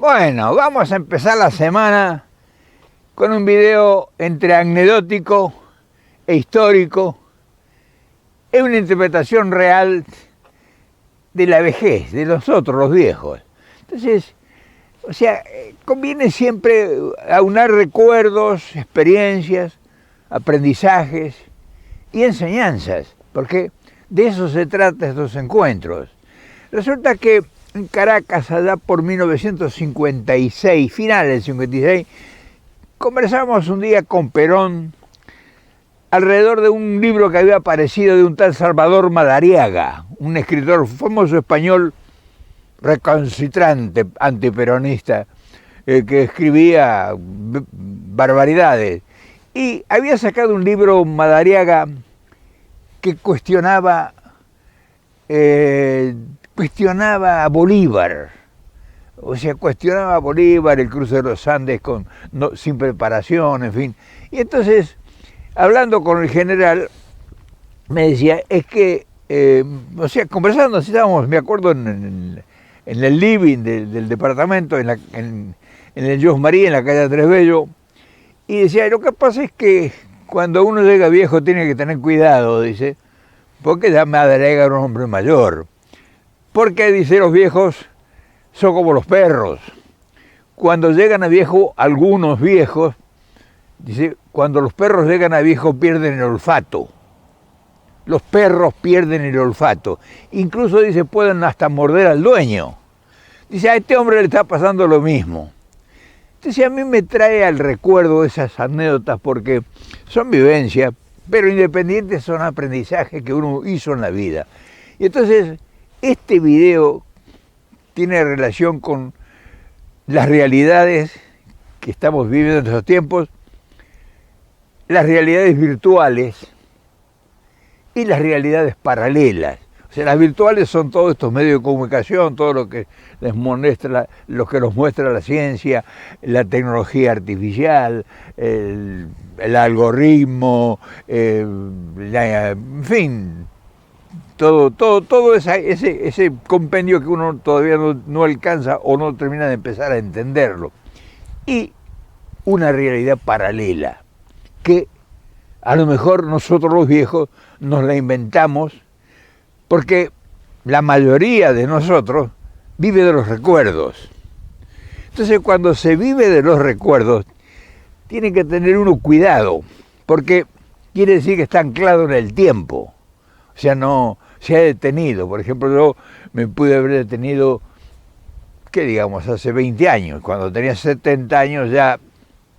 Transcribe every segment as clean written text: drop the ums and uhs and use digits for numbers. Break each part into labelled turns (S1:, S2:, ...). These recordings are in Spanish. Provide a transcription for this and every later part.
S1: Bueno, vamos a empezar la semana con un video entre anecdótico e histórico. Es una interpretación real de la vejez, de nosotros los viejos. Entonces, conviene siempre aunar recuerdos, experiencias, aprendizajes y enseñanzas, porque de eso se trata estos encuentros. Resulta que en Caracas, allá por 1956, finales del 56, conversamos un día con Perón alrededor de un libro que había aparecido de un tal Salvador Madariaga, un escritor famoso español recalcitrante, antiperonista, que escribía barbaridades. Y había sacado un libro Madariaga que cuestionaba a Bolívar. O sea, cuestionaba a Bolívar, el cruce de los Andes sin preparación, en fin. Y entonces, hablando con el general, me decía, es que, conversando, así estábamos, me acuerdo, en el living del departamento, en el Jos María, en la calle Tres Bello, y decía, lo que pasa es que cuando uno llega viejo tiene que tener cuidado, dice, porque ya Madariaga era un hombre mayor. Porque, dice, los viejos son como los perros. Cuando llegan a viejo, algunos viejos, dice, cuando los perros llegan a viejo pierden el olfato. Los perros pierden el olfato. Incluso, dice, pueden hasta morder al dueño. Dice, a este hombre le está pasando lo mismo. Entonces a mí me trae al recuerdo esas anécdotas porque son vivencias, pero independientes son aprendizajes que uno hizo en la vida. Y entonces este video tiene relación con las realidades que estamos viviendo en estos tiempos, las realidades virtuales y las realidades paralelas. O sea, las virtuales son todos estos medios de comunicación, todo lo que nos muestra la ciencia, la tecnología artificial, el algoritmo, en fin, todo ese compendio que uno todavía no alcanza o no termina de empezar a entenderlo. Y una realidad paralela, que a lo mejor nosotros los viejos nos la inventamos, porque la mayoría de nosotros vive de los recuerdos. Entonces, cuando se vive de los recuerdos, tiene que tener uno cuidado, porque quiere decir que está anclado en el tiempo. O sea, no se ha detenido. Por ejemplo, yo me pude haber detenido, hace 20 años. Cuando tenía 70 años ya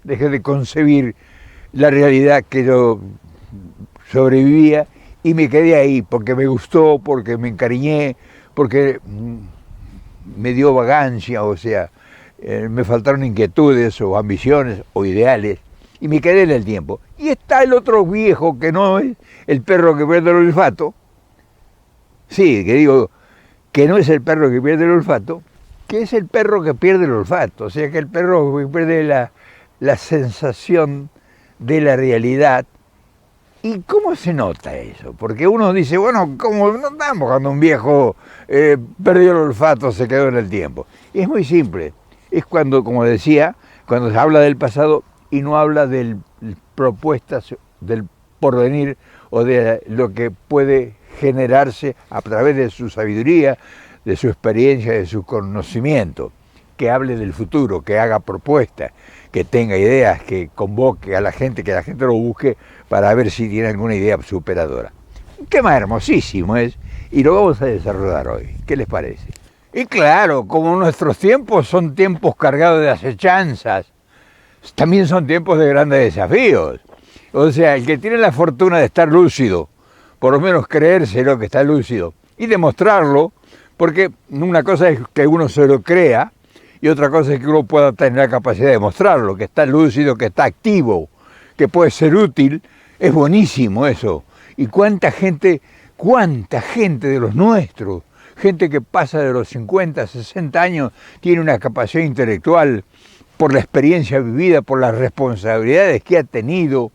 S1: dejé de concebir la realidad que yo sobrevivía, y me quedé ahí porque me gustó, porque me encariñé, porque me dio vagancia, me faltaron inquietudes o ambiciones o ideales, y me quedé en el tiempo. Y está el otro viejo que no es el perro que pierde el olfato, sí, que digo que no es el perro que pierde el olfato, que es el perro que pierde el olfato, o sea que el perro que pierde la sensación de la realidad. ¿Y cómo se nota eso? Porque uno dice, bueno, ¿cómo notamos cuando un viejo perdió el olfato, se quedó en el tiempo? Y es muy simple. Es cuando, como decía, cuando se habla del pasado y no habla de propuestas del porvenir o de lo que puede generarse a través de su sabiduría, de su experiencia, de su conocimiento. Que hable del futuro, que haga propuestas, que tenga ideas, que convoque a la gente, que la gente lo busque para ver si tiene alguna idea superadora. Un tema hermosísimo es, y lo vamos a desarrollar hoy. ¿Qué les parece? Y claro, como nuestros tiempos son tiempos cargados de acechanzas, también son tiempos de grandes desafíos. O sea, el que tiene la fortuna de estar lúcido, por lo menos creérselo que está lúcido, y demostrarlo, porque una cosa es que uno se lo crea, y otra cosa es que uno pueda tener la capacidad de mostrarlo, que está lúcido, que está activo, que puede ser útil. Es buenísimo eso. Y cuánta gente de los nuestros, gente que pasa de los 50, 60 años, tiene una capacidad intelectual por la experiencia vivida, por las responsabilidades que ha tenido,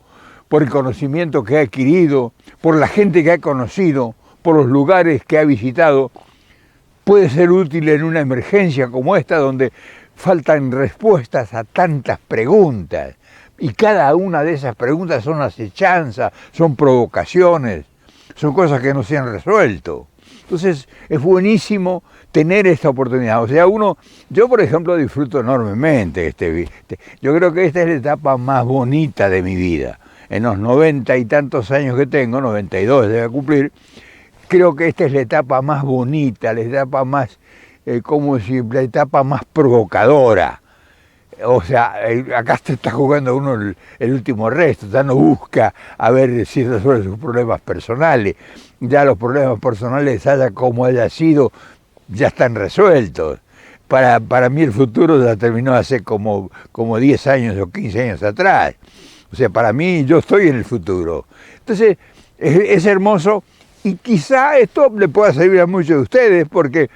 S1: por el conocimiento que ha adquirido, por la gente que ha conocido, por los lugares que ha visitado. Puede ser útil en una emergencia como esta, donde faltan respuestas a tantas preguntas. Y cada una de esas preguntas son acechanzas, son provocaciones, son cosas que no se han resuelto. Entonces es buenísimo tener esta oportunidad. O sea, yo por ejemplo disfruto enormemente yo creo que esta es la etapa más bonita de mi vida. En los 90 y tantos años que tengo, 92 debe cumplir, creo que esta es la etapa más bonita, la etapa más, la etapa más provocadora. O sea, acá se está jugando uno el último resto, ya no busca a ver si resuelve sus problemas personales. Ya los problemas personales, haya como haya sido, ya están resueltos. Para mí el futuro ya terminó hace como 10 años o 15 años atrás. O sea, para mí yo estoy en el futuro. Entonces, es hermoso y quizá esto le pueda servir a muchos de ustedes porque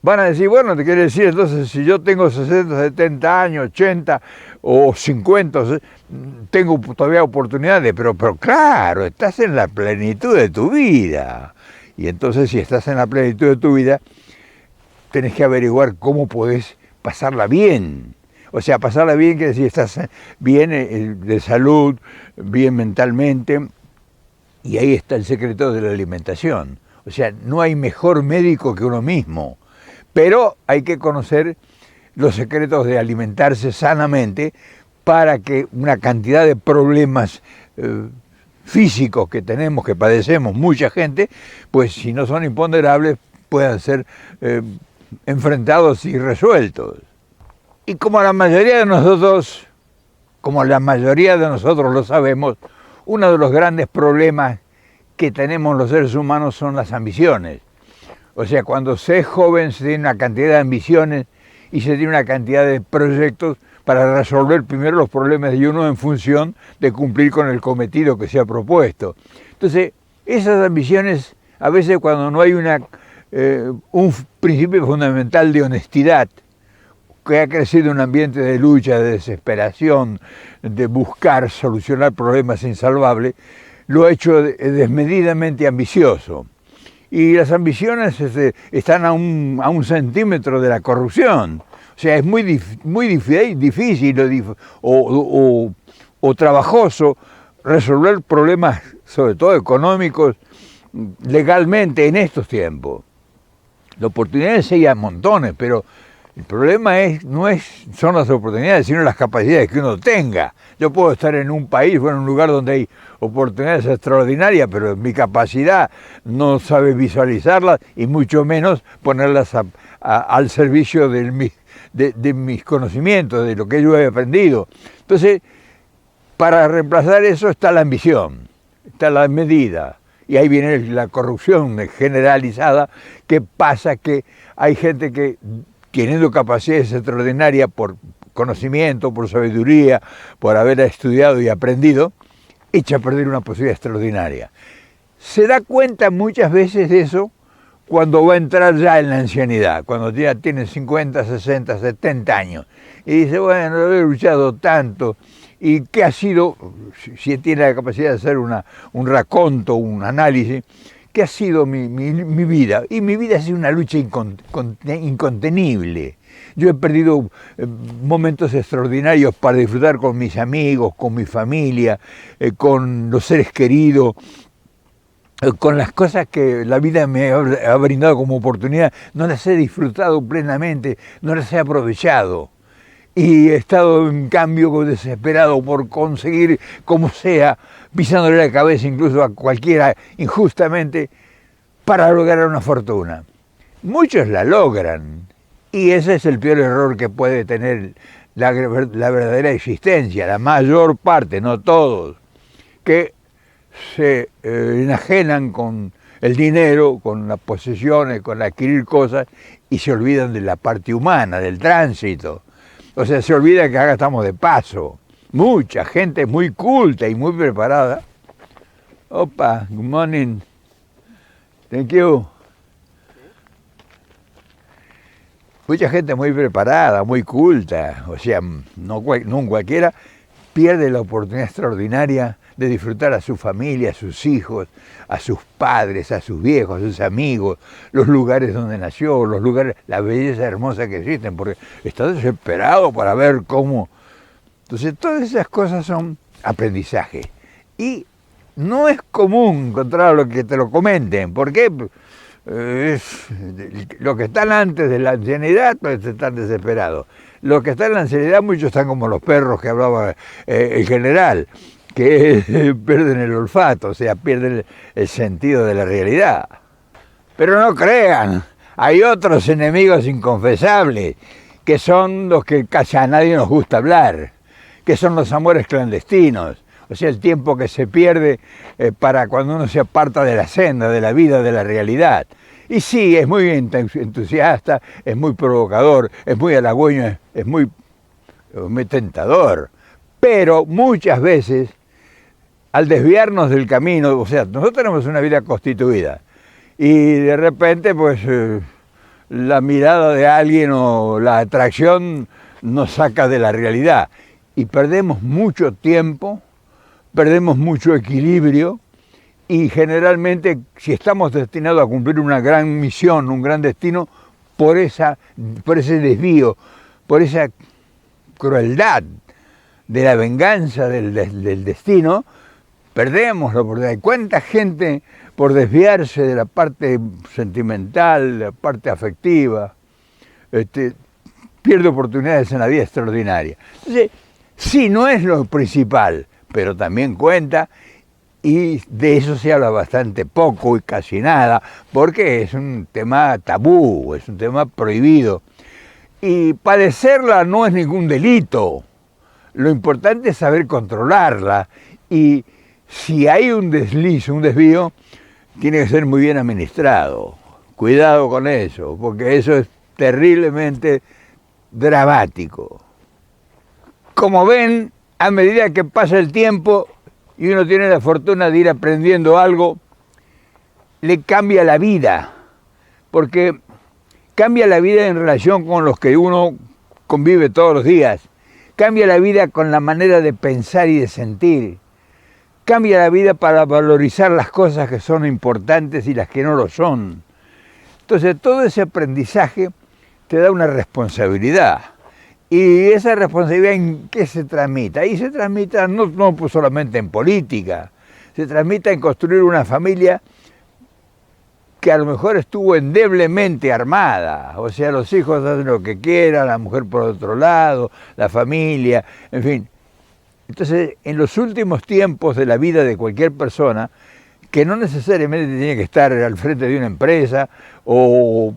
S1: van a decir, bueno, te quiere decir, entonces, si yo tengo 60, 70 años, 80 o 50, tengo todavía oportunidades, pero claro, estás en la plenitud de tu vida. Y entonces, si estás en la plenitud de tu vida, tenés que averiguar cómo podés pasarla bien. O sea, pasarla bien quiere decir, estás bien de salud, bien mentalmente, y ahí está el secreto de la alimentación. O sea, no hay mejor médico que uno mismo. Pero hay que conocer los secretos de alimentarse sanamente para que una cantidad de problemas físicos que tenemos, que padecemos mucha gente, pues si no son imponderables, puedan ser enfrentados y resueltos. Y como la mayoría de nosotros lo sabemos, uno de los grandes problemas que tenemos los seres humanos son las ambiciones. O sea, cuando se es joven se tiene una cantidad de ambiciones y se tiene una cantidad de proyectos para resolver primero los problemas de uno en función de cumplir con el cometido que se ha propuesto. Entonces, esas ambiciones, a veces cuando no hay un principio fundamental de honestidad, que ha crecido en un ambiente de lucha, de desesperación, de buscar solucionar problemas insalvables, lo ha hecho desmedidamente ambicioso. Y las ambiciones están a un centímetro de la corrupción. O sea, es muy difícil o trabajoso resolver problemas, sobre todo económicos, legalmente en estos tiempos. Las oportunidades hay a montones, pero el problema son las oportunidades, sino las capacidades que uno tenga. Yo puedo estar en un país o en un lugar donde hay oportunidades extraordinarias, pero mi capacidad no sabe visualizarlas y mucho menos ponerlas al servicio de mis conocimientos, de lo que yo he aprendido. Entonces, para reemplazar eso está la ambición, está la medida. Y ahí viene la corrupción generalizada, que pasa que hay gente que, teniendo capacidades extraordinarias por conocimiento, por sabiduría, por haber estudiado y aprendido, echa a perder una posibilidad extraordinaria. Se da cuenta muchas veces de eso cuando va a entrar ya en la ancianidad, cuando ya tiene 50, 60, 70 años. Y dice, bueno, he luchado tanto, ¿y qué ha sido, si tiene la capacidad de hacer un raconto, un análisis, qué ha sido mi vida? Y mi vida ha sido una lucha incontenible. Yo he perdido momentos extraordinarios para disfrutar con mis amigos, con mi familia, con los seres queridos, con las cosas que la vida me ha brindado como oportunidad. No las he disfrutado plenamente, no las he aprovechado. Y he estado en cambio desesperado por conseguir, como sea, pisándole la cabeza incluso a cualquiera injustamente, para lograr una fortuna. Muchos la logran, y ese es el peor error que puede tener la verdadera existencia, la mayor parte, no todos, que se enajenan con el dinero, con las posesiones, con adquirir cosas, y se olvidan de la parte humana, del tránsito. O sea, se olvida que acá estamos de paso. Mucha gente muy culta y muy preparada. Opa, good morning. Thank you. Mucha gente muy preparada, muy culta. O sea, no cualquiera pierde la oportunidad extraordinaria de disfrutar a su familia, a sus hijos, a sus padres, a sus viejos, a sus amigos, los lugares donde nació, los lugares, la belleza hermosa que existen, porque está desesperado para ver cómo. Entonces todas esas cosas son aprendizaje. Y no es común encontrar lo que te lo comenten. ¿Por qué? Los que están antes de la ancianidad pues están desesperados. Los que están en la ancianidad, muchos están como los perros que hablaba el general, que pierden el olfato, o sea, pierden el sentido de la realidad. Pero no crean, hay otros enemigos inconfesables, que son los que casi a nadie nos gusta hablar, que son los amores clandestinos, o sea, el tiempo que se pierde para cuando uno se aparta de la senda, de la vida, de la realidad. Y sí, es muy entusiasta, es muy provocador, es muy halagüeño, es muy tentador, pero muchas veces, al desviarnos del camino, o sea, nosotros tenemos una vida constituida, y de repente, pues, la mirada de alguien o la atracción nos saca de la realidad, y perdemos mucho tiempo, perdemos mucho equilibrio, y generalmente, si estamos destinados a cumplir una gran misión, un gran destino, por ese desvío, por esa crueldad de la venganza del destino, perdemos la oportunidad. ¿Cuánta gente, por desviarse de la parte sentimental, de la parte afectiva, pierde oportunidades en la vida extraordinaria? Entonces, sí, no es lo principal, pero también cuenta. Y de eso se habla bastante poco y casi nada, porque es un tema tabú, es un tema prohibido. Y padecerla no es ningún delito. Lo importante es saber controlarla. Y si hay un desliz, un desvío, tiene que ser muy bien administrado. Cuidado con eso, porque eso es terriblemente dramático. Como ven, a medida que pasa el tiempo, y uno tiene la fortuna de ir aprendiendo algo, le cambia la vida, porque cambia la vida en relación con los que uno convive todos los días, cambia la vida con la manera de pensar y de sentir, cambia la vida para valorizar las cosas que son importantes y las que no lo son. Entonces todo ese aprendizaje te da una responsabilidad. ¿Y esa responsabilidad en qué se tramita? Y se tramita no pues solamente en política, se tramita en construir una familia que a lo mejor estuvo endeblemente armada. O sea, los hijos hacen lo que quieran, la mujer por otro lado, la familia, en fin. Entonces, en los últimos tiempos de la vida de cualquier persona, que no necesariamente tiene que estar al frente de una empresa o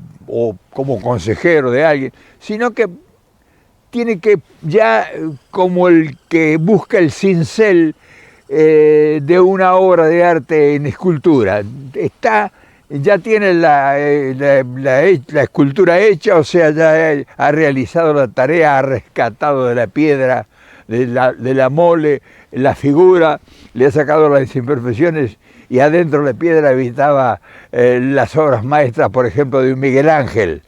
S1: como consejero de alguien, sino que tiene que ya como el que busca el cincel de una obra de arte en escultura. Ya tiene la escultura hecha, o sea, ya ha realizado la tarea, ha rescatado de la piedra, de la mole, la figura, le ha sacado las imperfecciones y adentro de la piedra habitaba las obras maestras, por ejemplo, de un Miguel Ángel.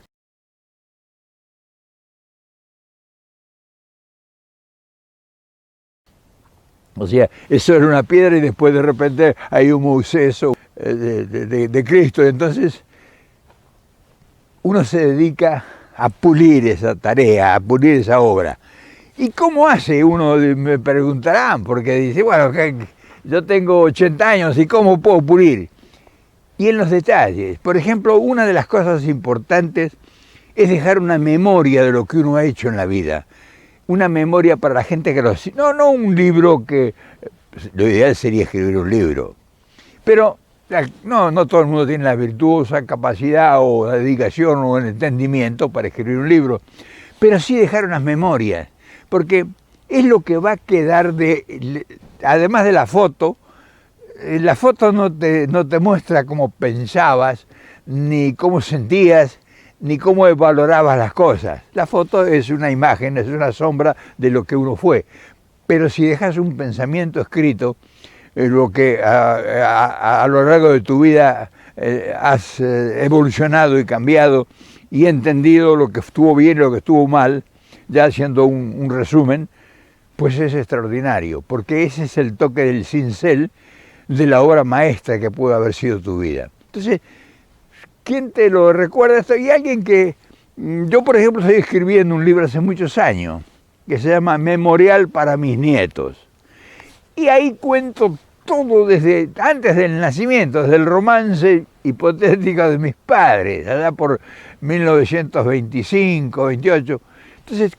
S1: O sea, eso era una piedra y después de repente hay un museo de Cristo. Entonces, uno se dedica a pulir esa tarea, a pulir esa obra. ¿Y cómo hace? Uno me preguntarán, porque dice, bueno, yo tengo 80 años y ¿cómo puedo pulir? Y en los detalles. Por ejemplo, una de las cosas importantes es dejar una memoria de lo que uno ha hecho en la vida. Una memoria para la gente que lo... No un libro que... Lo ideal sería escribir un libro. Pero no todo el mundo tiene la virtuosa capacidad o la dedicación o el entendimiento para escribir un libro. Pero sí dejar unas memorias. Porque es lo que va a quedar además de la foto no te muestra cómo pensabas, ni cómo sentías, ni cómo valorabas las cosas. La foto es una imagen, es una sombra de lo que uno fue. Pero si dejas un pensamiento escrito, lo que a lo largo de tu vida has evolucionado y cambiado y entendido lo que estuvo bien y lo que estuvo mal, ya haciendo un resumen, pues es extraordinario, porque ese es el toque del cincel de la obra maestra que pudo haber sido tu vida. Entonces, ¿quién te lo recuerda esto? Y alguien que, yo por ejemplo estoy escribiendo un libro hace muchos años, que se llama Memorial para mis nietos. Y ahí cuento todo desde antes del nacimiento, desde el romance hipotético de mis padres, allá por 1925, 28. Entonces,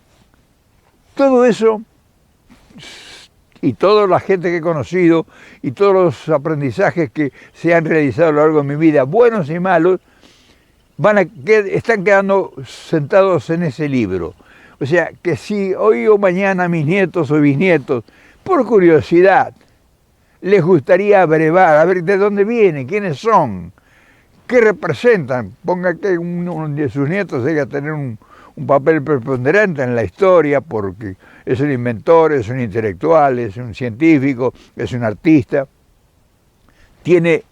S1: todo eso, y toda la gente que he conocido, y todos los aprendizajes que se han realizado a lo largo de mi vida, buenos y malos, están quedando sentados en ese libro. O sea, que si hoy o mañana mis nietos o bisnietos, por curiosidad, les gustaría abrevar, a ver de dónde vienen, quiénes son, qué representan. Ponga que uno de sus nietos llegue a tener un papel preponderante en la historia porque es un inventor, es un intelectual, es un científico, es un artista. Tiene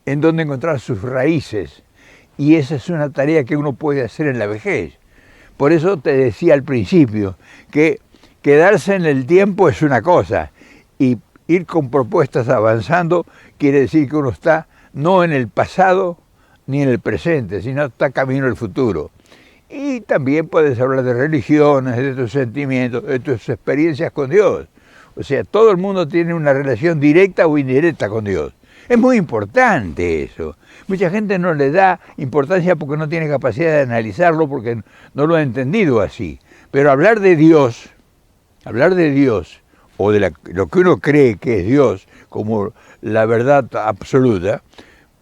S1: en dónde encontrar sus raíces y esa es una tarea que uno puede hacer en la vejez. Por eso te decía al principio que quedarse en el tiempo es una cosa y ir con propuestas avanzando quiere decir que uno está no en el pasado ni en el presente, sino está camino al futuro. Y también puedes hablar de religiones, de tus sentimientos, de tus experiencias con Dios. O sea, todo el mundo tiene una relación directa o indirecta con Dios. Es muy importante eso. Mucha gente no le da importancia porque no tiene capacidad de analizarlo, porque no lo ha entendido así. Pero hablar de Dios, o de lo que uno cree que es Dios, como la verdad absoluta,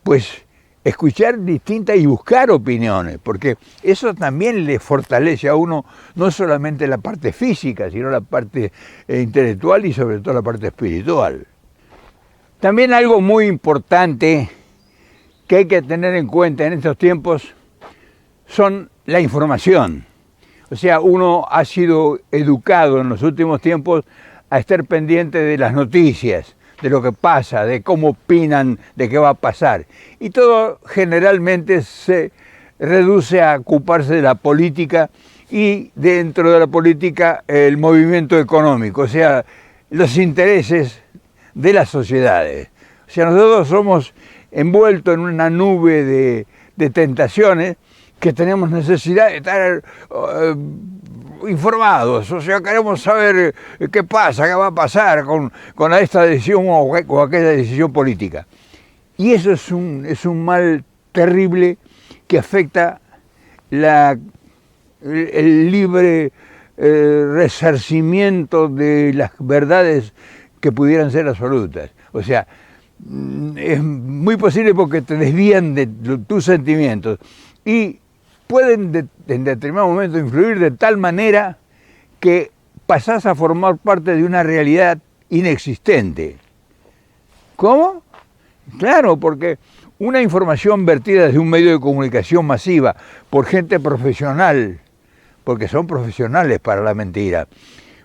S1: pues escuchar distintas y buscar opiniones, porque eso también le fortalece a uno no solamente la parte física, sino la parte intelectual y sobre todo la parte espiritual. También algo muy importante que hay que tener en cuenta en estos tiempos son la información. O sea, uno ha sido educado en los últimos tiempos a estar pendiente de las noticias, de lo que pasa, de cómo opinan, de qué va a pasar. Y todo generalmente se reduce a ocuparse de la política y dentro de la política el movimiento económico, o sea, los intereses de las sociedades. O sea, nosotros somos envueltos en una nube de tentaciones que tenemos necesidad de estar informados, o sea, queremos saber qué pasa, qué va a pasar con esta decisión o aquella decisión política. Y eso es un mal terrible que afecta el libre resarcimiento de las verdades que pudieran ser absolutas. O sea, es muy posible porque te desvían de tus sentimientos y pueden en determinado momento influir de tal manera que pasás a formar parte de una realidad inexistente. ¿Cómo? Claro, porque una información vertida desde un medio de comunicación masiva por gente profesional, porque son profesionales para la mentira,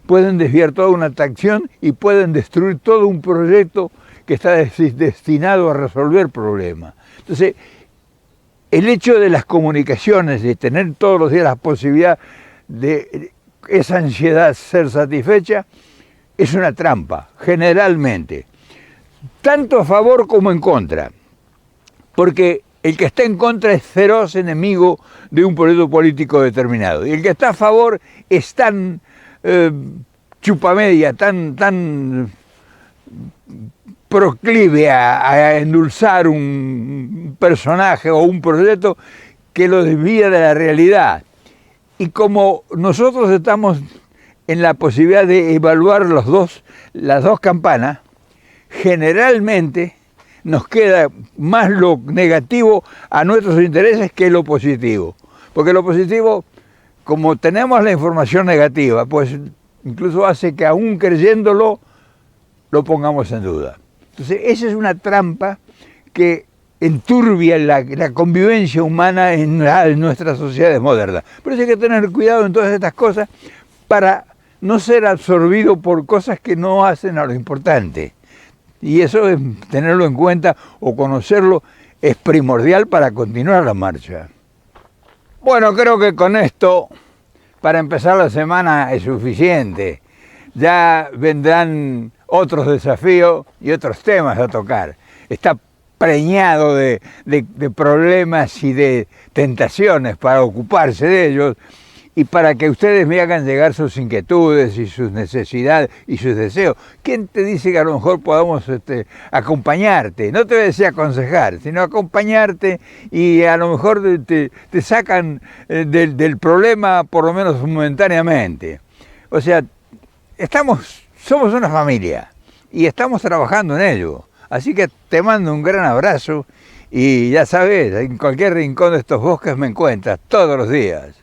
S1: pueden desviar toda una atracción y pueden destruir todo un proyecto que está destinado a resolver problemas. Entonces, el hecho de las comunicaciones, de tener todos los días la posibilidad de esa ansiedad ser satisfecha, es una trampa, generalmente, tanto a favor como en contra, porque el que está en contra es feroz enemigo de un proyecto político determinado, y el que está a favor es tan chupamedia, tan proclive a endulzar un personaje o un proyecto que lo desvía de la realidad. Y como nosotros estamos en la posibilidad de evaluar las dos campanas, generalmente nos queda más lo negativo a nuestros intereses que lo positivo. Porque lo positivo, como tenemos la información negativa, pues incluso hace que aún creyéndolo, lo pongamos en duda. Entonces, esa es una trampa que enturbia la convivencia humana en nuestras sociedades modernas. Por eso hay que tener cuidado en todas estas cosas para no ser absorbido por cosas que no hacen a lo importante. Y eso, tenerlo en cuenta o conocerlo, es primordial para continuar la marcha. Bueno, creo que con esto, para empezar la semana, es suficiente. ya vendrán otros desafíos y otros temas a tocar. Está preñado de problemas y de tentaciones para ocuparse de ellos y para que ustedes me hagan llegar sus inquietudes y sus necesidades y sus deseos. ¿Quién te dice que a lo mejor podamos acompañarte? No te voy a decir aconsejar, sino acompañarte, y a lo mejor te sacan del problema por lo menos momentáneamente. O sea, somos una familia y estamos trabajando en ello. Así que te mando un gran abrazo y ya sabes, en cualquier rincón de estos bosques me encuentras todos los días.